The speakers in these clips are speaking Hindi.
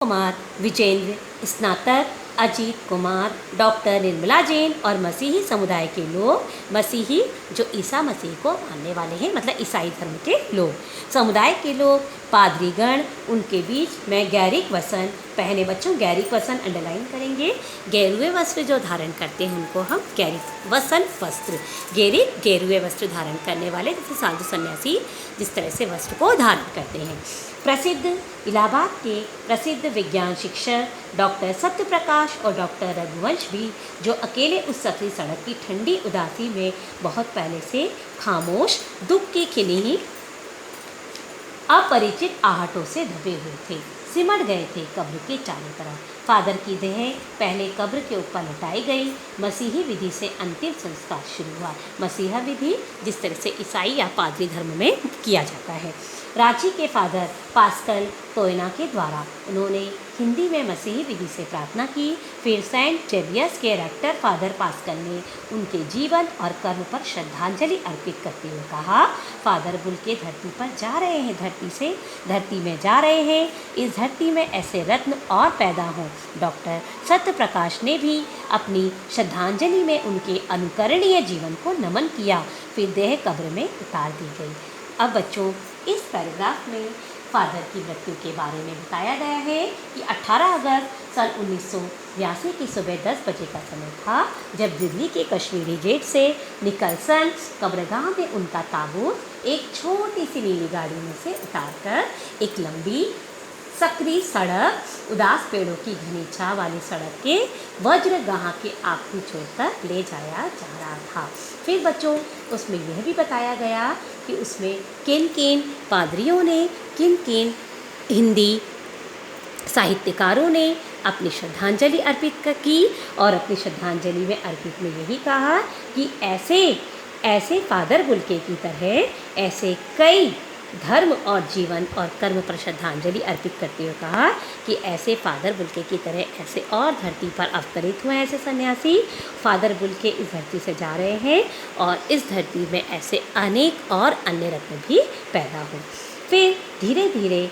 कुमार विजेंद्र, स्नातक अजीत कुमार, डॉक्टर निर्मला जैन और मसीही समुदाय के लोग, मसीही जो ईसा मसीह को मानने वाले हैं, मतलब ईसाई धर्म के लोग, समुदाय के लोग, पादरीगण, उनके बीच में गैरिक वसन पहने। बच्चों गैरिक वसन अंडरलाइन करेंगे। गेरुए वस्त्र जो धारण करते हैं उनको हम गैरिक वसन वस्त्र, गेरुए वस्त्र धारण करने वाले, जैसे साधु सन्यासी जिस तरह से वस्त्र को धारण करते हैं। प्रसिद्ध इलाहाबाद के प्रसिद्ध विज्ञान शिक्षक डॉक्टर सत्यप्रकाश और डॉक्टर रघुवंश भी, जो अकेले उस सफरी सड़क की ठंडी उदासी में बहुत पहले से खामोश, दुख की खिली अपरिचित आहटों से दबे हुए थे, सिमट गए थे कब्र के चारों तरफ। फादर की देह पहले कब्र के ऊपर लटाई गई। मसीही विधि से अंतिम संस्कार शुरू हुआ। मसीहा विधि जिस तरह से ईसाई या पादरी धर्म में किया जाता है। रांची के फादर पास्कल तोयना के द्वारा उन्होंने हिंदी में मसीही विधि से प्रार्थना की। फिर सेंट जेवियर्स के रेक्टर फादर पास्कल ने उनके जीवन और कर्म पर श्रद्धांजलि अर्पित करते हुए कहा, फादर बुल्के धरती पर जा रहे हैं, धरती में जा रहे हैं, इस धरती में ऐसे रत्न और पैदा हों। डॉक्टर सत्यप्रकाश ने भी अपनी श्रद्धांजलि में उनके अनुकरणीय जीवन को नमन किया। फिर देह कब्र में उतार दी गई। अब बच्चों इस पैराग्राफ में फादर की मृत्यु के बारे में बताया गया है कि 18 अगस्त सन 1982 की सुबह 10 बजे का समय था, जब दिल्ली के कश्मीरी गेट से निकलसन कब्रगाह में उनका ताबूत एक छोटी सी नीली गाड़ी में से उतारकर एक लंबी सकरी सड़क, उदास पेड़ों की घनी छांव वाली सड़क के वज्रगाह के आखिरी छोर तक ले जाया जा रहा था। फिर बच्चों उसमें यह भी बताया गया कि उसमें किन किन पादरियों ने, किन किन हिंदी साहित्यकारों ने अपनी श्रद्धांजलि अर्पित की, और अपनी श्रद्धांजलि में अर्पित में यही कहा कि ऐसे फादर बुल्के की तरह ऐसे कई धर्म और जीवन और कर्म पर श्रद्धांजलि अर्पित करते हुए कहा कि ऐसे फादर बुल्के की तरह ऐसे और धरती पर अवतरित हुए ऐसे सन्यासी। फादर बुल्के इस धरती से जा रहे हैं और इस धरती में ऐसे अनेक और अन्य रत्न भी पैदा हों। फिर धीरे धीरे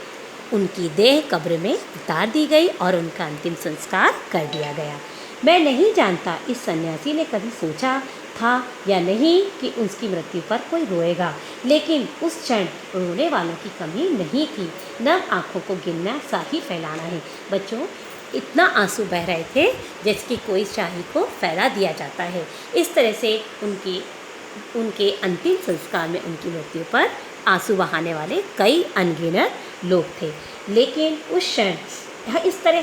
उनकी देह कब्र में उतार दी गई और उनका अंतिम संस्कार कर दिया गया। मैं नहीं जानता इस सन्यासी ने कभी सोचा था या नहीं कि उसकी मृत्यु पर कोई रोएगा, लेकिन उस क्षण रोने वालों की कमी नहीं थी। नम आँखों को गिनना शाही फैलाना है। बच्चों इतना आंसू बह रहे थे जैसे कि कोई शाही को फैला दिया जाता है। इस तरह से उनके अंतिम संस्कार में उनकी मृत्यु पर आंसू बहाने वाले कई अनगिनत लोग थे, लेकिन उस क्षण इस तरह